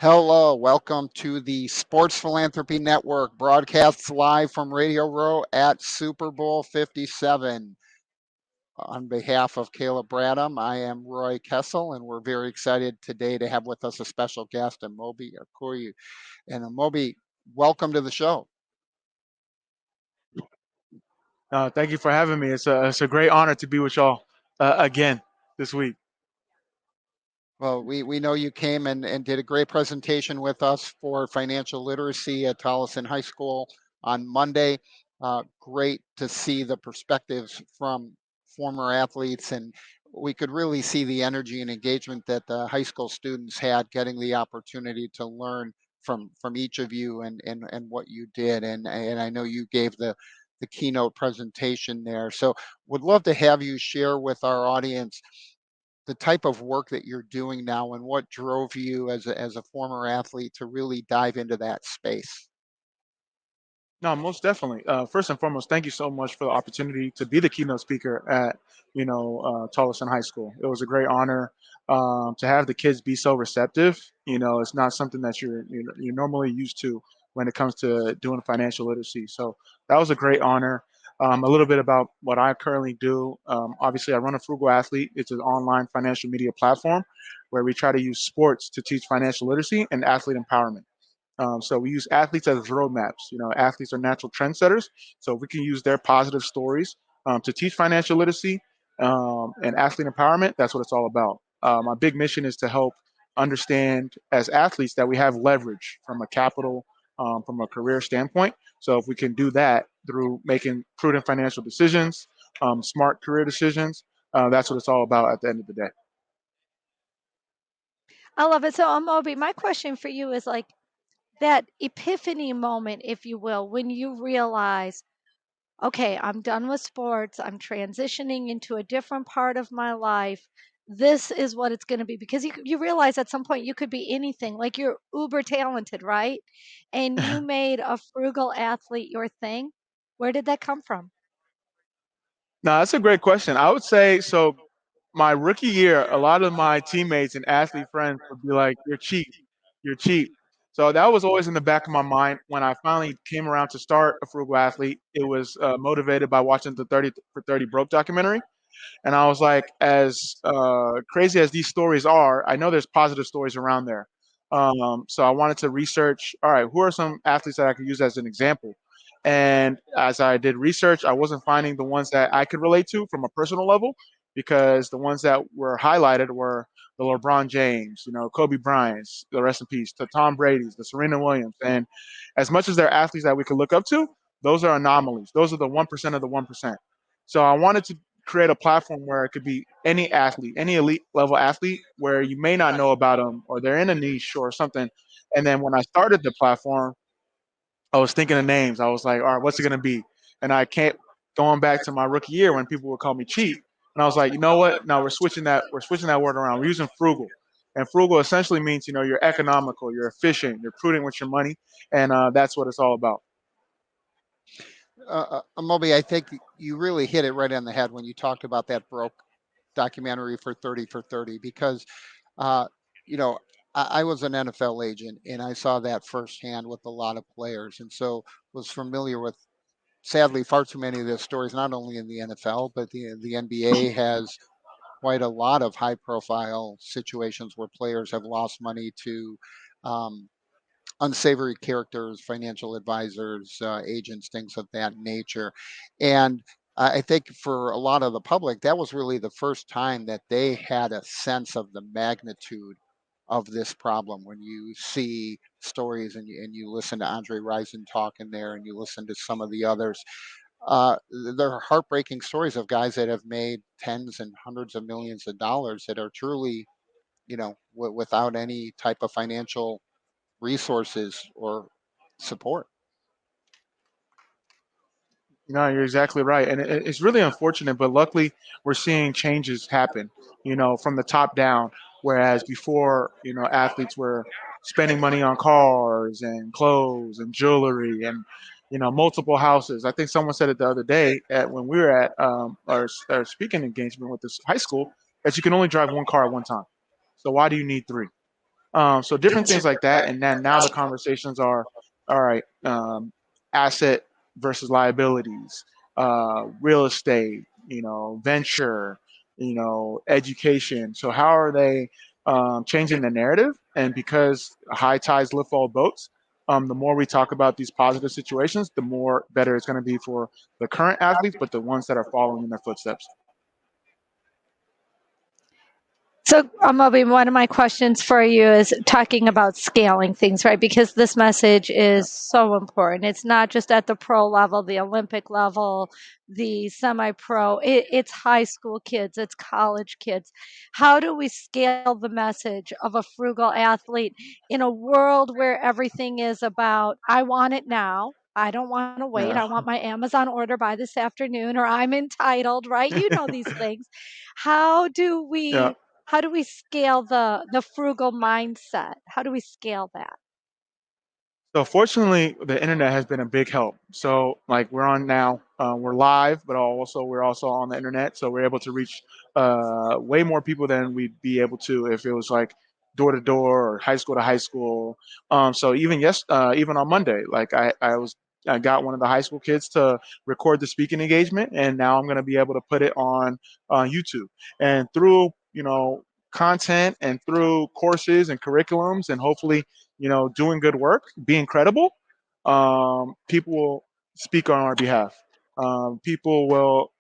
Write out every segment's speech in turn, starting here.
Hello, welcome to the Sports Philanthropy Network, broadcasts live from Radio Row at Super Bowl 57. On behalf of Caleb Bradham, I am Roy Kessel, and we're very excited today to have with us a special guest, Amobi Okugo. And Amobi, welcome to the show. Thank you for having me. It's a great honor to be with y'all again this week. Well, we know you came and did a great presentation with us for financial literacy at Tolleson High School on Monday. Great to see the perspectives from former athletes, and we could really see the energy and engagement that the high school students had getting the opportunity to learn from each of you and what you did. And I know you gave the keynote presentation there. So would love to have you share with our audience the type of work that you're doing now and what drove you as a former athlete to really dive into that space. No, most definitely. First and foremost, thank you so much for the opportunity to be the keynote speaker at Tolleson High School. It was a great honor to have the kids be so receptive. It's not something that you're normally used to when it comes to doing financial literacy. So that was a great honor. A little bit about what I currently do. Obviously, I run a Frugal Athlete. It's an online financial media platform where we try to use sports to teach financial literacy and athlete empowerment. So we use athletes as roadmaps. Athletes are natural trendsetters, so we can use their positive stories to teach financial literacy and athlete empowerment. That's what it's all about. My big mission is to help understand as athletes that we have leverage from a capital, from a career standpoint. So if we can do that through making prudent financial decisions, smart career decisions, that's what it's all about at the end of the day. I love it. So, Amobi, my question for you is like that epiphany moment, if you will, when you realize, okay, I'm done with sports, I'm transitioning into a different part of my life. This is what it's going to be because you realize at some point you could be anything, like you're uber talented, right? And you made a frugal athlete your thing. Where did that come from? No, that's a great question. I would say so. My rookie year, a lot of my teammates and athlete friends would be like, "You're cheap, you're cheap." So that was always in the back of my mind when I finally came around to start a frugal athlete. It was motivated by watching the 30 for 30 Broke documentary, and I was like, as crazy as these stories are, I know there's positive stories around there. So I wanted to research. All right, who are some athletes that I could use as an example? And as I did research, I wasn't finding the ones that I could relate to from a personal level because the ones that were highlighted were the LeBron James, Kobe Bryant's, the rest in peace, the Tom Brady's, the Serena Williams. And as much as they're athletes that we could look up to, those are anomalies. Those are the 1% of the 1%. So I wanted to create a platform where it could be any athlete, any elite level athlete, where you may not know about them or they're in a niche or something. And then when I started the platform, I was thinking of names. I was like, all right, what's it going to be? And I can't going back to my rookie year when people would call me cheap. And I was like, you know what? No, we're switching that word around. We're using frugal. And frugal essentially means, you're economical, you're efficient, you're prudent with your money. And that's what it's all about. Moby, I think you really hit it right on the head when you talked about that broke documentary for 30 for 30 because uh, you know I was an NFL agent and I saw that firsthand with a lot of players, and so was familiar with sadly far too many of those stories, not only in the NFL but the NBA has quite a lot of high profile situations where players have lost money to um, unsavory characters, financial advisors, agents, things of that nature. And I think for a lot of the public, that was really the first time that they had a sense of the magnitude of this problem. When you see stories and you listen to Andre Rison talk in there and you listen to some of the others, they're heartbreaking stories of guys that have made tens and hundreds of millions of dollars that are truly, without any type of financial resources or support. No, you're exactly right. And it's really unfortunate, but luckily we're seeing changes happen, from the top down. Whereas before, athletes were spending money on cars and clothes and jewelry and, multiple houses. I think someone said it the other day when we were at our speaking engagement with this high school that you can only drive one car at one time. So why do you need three? So different things like that, and then now the conversations are, all right, asset versus liabilities, real estate, venture, education. So how are they changing the narrative? And because high tides lift all boats, the more we talk about these positive situations, the more better it's going to be for the current athletes, but the ones that are following in their footsteps. So, Amobi, one of my questions for you is talking about scaling things, right? Because this message is so important. It's not just at the pro level, the Olympic level, the semi pro, it's high school kids, it's college kids. How do we scale the message of a frugal athlete in a world where everything is about, I want it now? I don't want to wait. Yeah. I want my Amazon order by this afternoon, or I'm entitled, right? You know these things. How do Yeah. we how do we scale the frugal mindset? How do we scale that? So fortunately, the internet has been a big help. So like we're on now, we're live, but also we're also on the internet, so we're able to reach way more people than we'd be able to if it was like door to door or high school to high school. So even on Monday, like I got one of the high school kids to record the speaking engagement, and now I'm going to be able to put it on YouTube. And through content and through courses and curriculums, and hopefully doing good work, being credible, people will speak on our behalf. People will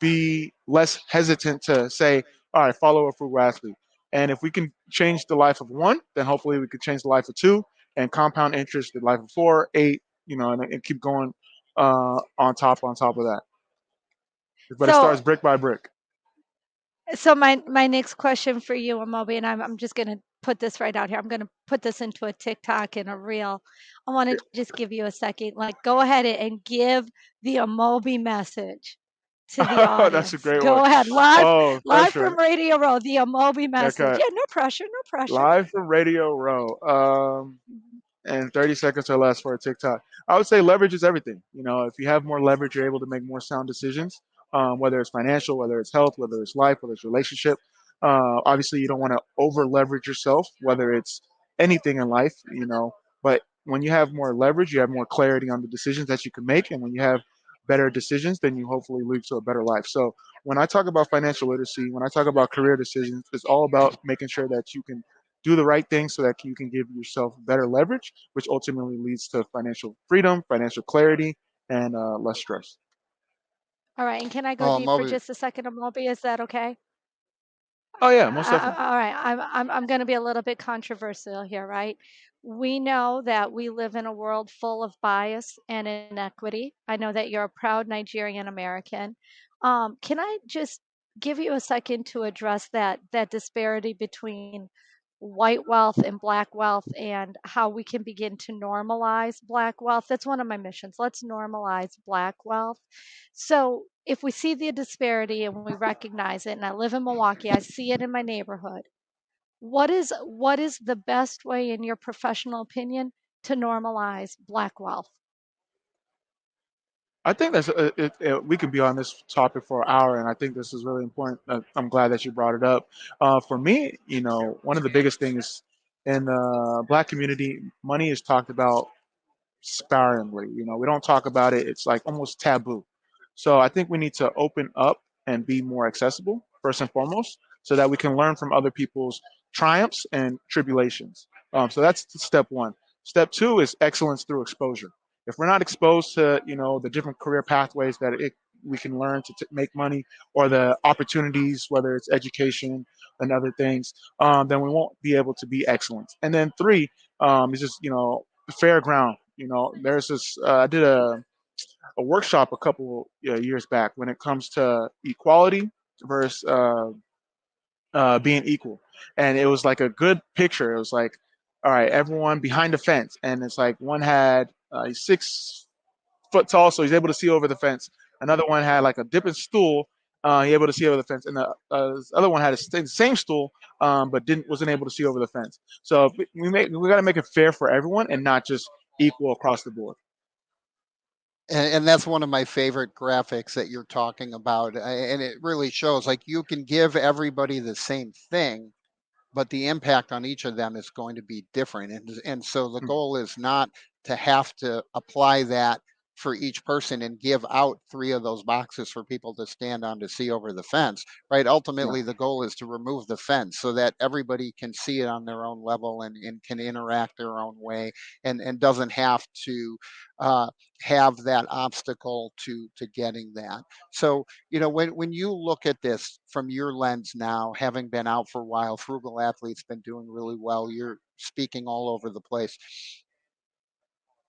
be less hesitant to say, all right, follow a frugal athlete. And if we can change the life of one, then hopefully we could change the life of two, and compound interest the life of four, eight, and keep going on top of that. But it So starts brick by brick. my next question for you, Amobi, and I'm just gonna put this right out here. I'm gonna put this into a TikTok and a reel. I want to just give you a second. Like, go ahead and give the Amobi message to the That's a audience. great one. Go ahead, live Oh, live from pressure. Radio Row, the Amobi message. Okay. Yeah, no pressure, no pressure. Live from Radio Row. And 30 seconds or less for a TikTok. I would say leverage is everything. If you have more leverage, you're able to make more sound decisions, whether it's financial, whether it's health, whether it's life, whether it's relationship. Obviously, you don't want to over leverage yourself, whether it's anything in life. But when you have more leverage, you have more clarity on the decisions that you can make. And when you have better decisions, then you hopefully lead to a better life. So when I talk about financial literacy, when I talk about career decisions, it's all about making sure that you can do the right thing so that you can give yourself better leverage, which ultimately leads to financial freedom, financial clarity, and less stress. All right, and can I go Oh, deep for Moby, just a second, Amobi? Is that okay? Oh yeah, most definitely. All right, I'm going to be a little bit controversial here, right? We know that we live in a world full of bias and inequity. I know that you're a proud Nigerian American. Can I just give you a second to address that disparity between white wealth and black wealth, and how we can begin to normalize black wealth? That's one of my missions. Let's normalize black wealth. So if we see the disparity and we recognize it, and I live in Milwaukee, I see it in my neighborhood. What is the best way, in your professional opinion, to normalize black wealth? I think we could be on this topic for an hour, and I think this is really important. I'm glad that you brought it up. For me, one of the biggest things in the Black community, money is talked about sparingly. We don't talk about it. It's like almost taboo. So I think we need to open up and be more accessible first and foremost, so that we can learn from other people's triumphs and tribulations. So that's step one. Step two is excellence through exposure. If we're not exposed to the different career pathways that we can learn to make money, or the opportunities, whether it's education and other things, then we won't be able to be excellent. And then three is just fair ground. There's this. I did a workshop a couple years back when it comes to equality versus being equal, and it was like a good picture. It was like, all right, everyone behind the fence, and it's like one had he's 6 foot tall, so he's able to see over the fence. Another one had like a dipping stool. He able to see over the fence, and the other one had the same stool, but wasn't able to see over the fence. So we got to make it fair for everyone, and not just equal across the board. and that's one of my favorite graphics that you're talking about. And it really shows like you can give everybody the same thing, but the impact on each of them is going to be different. And so the Mm. goal is not to have to apply that for each person and give out three of those boxes for people to stand on to see over the fence, right? Yeah. Ultimately, the goal is to remove the fence so that everybody can see it on their own level and can interact their own way and doesn't have to uh, have that obstacle to getting that. So, when you look at this from your lens now, having been out for a while, Frugal Athlete's been doing really well. You're speaking all over the place.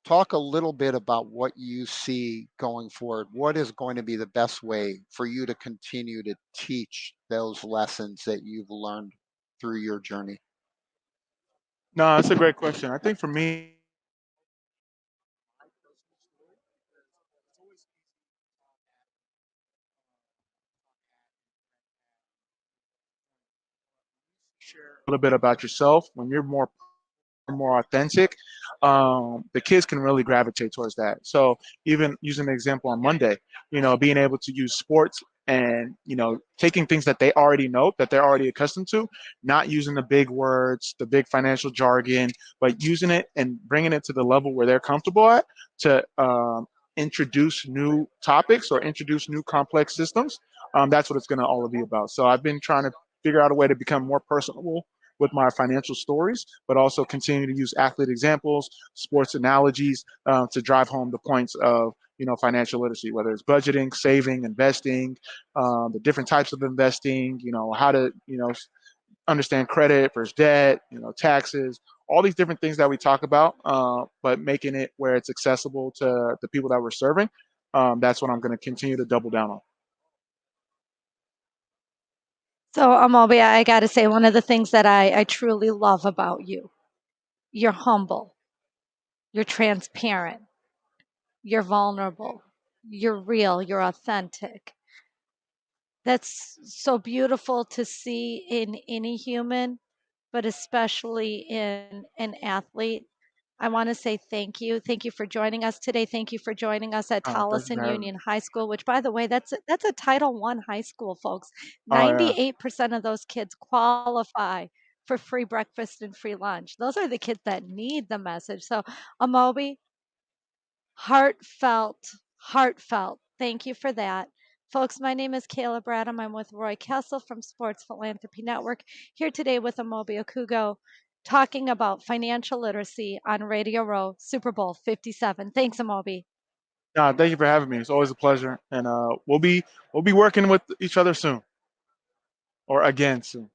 Talk a little bit about what you see going forward. What is going to be the best way for you to continue to teach those lessons that you've learned through your journey? No, that's a great question. I think for me, share a little bit about yourself when you're more authentic, the kids can really gravitate towards that. So even using the example on Monday, being able to use sports and taking things that they already know, that they're already accustomed to, not using the big words, the big financial jargon, but using it and bringing it to the level where they're comfortable at to introduce new topics or introduce new complex systems. That's what it's going to all be about. So I've been trying to figure out a way to become more personable with my financial stories, but also continue to use athlete examples, sports analogies to drive home the points of financial literacy, whether it's budgeting, saving, investing, the different types of investing, how to understand credit versus debt, taxes, all these different things that we talk about, but making it where it's accessible to the people that we're serving. That's what I'm going to continue to double down on. So, Amobi, I got to say, one of the things that I truly love about you, you're humble, you're transparent, you're vulnerable, you're real, you're authentic. That's so beautiful to see in any human, but especially in an athlete. I want to say thank you. Thank you for joining us today. Thank you for joining us at Thank you for Tolleson having me. Union High School, which, by the way, that's a Title I high school, folks. Oh yeah. 98% of those kids qualify for free breakfast and free lunch. Those are the kids that need the message. So, Amobi, heartfelt, heartfelt. Thank you for that. Folks, my name is Kayla Bradham. I'm with Roy Kessel from Sports Philanthropy Network, here today with Amobi Okugo, talking about financial literacy on Radio Row, Super Bowl 57. Thanks, Amobi. No, thank you for having me. It's always a pleasure, and we'll be working with each other soon, or again soon.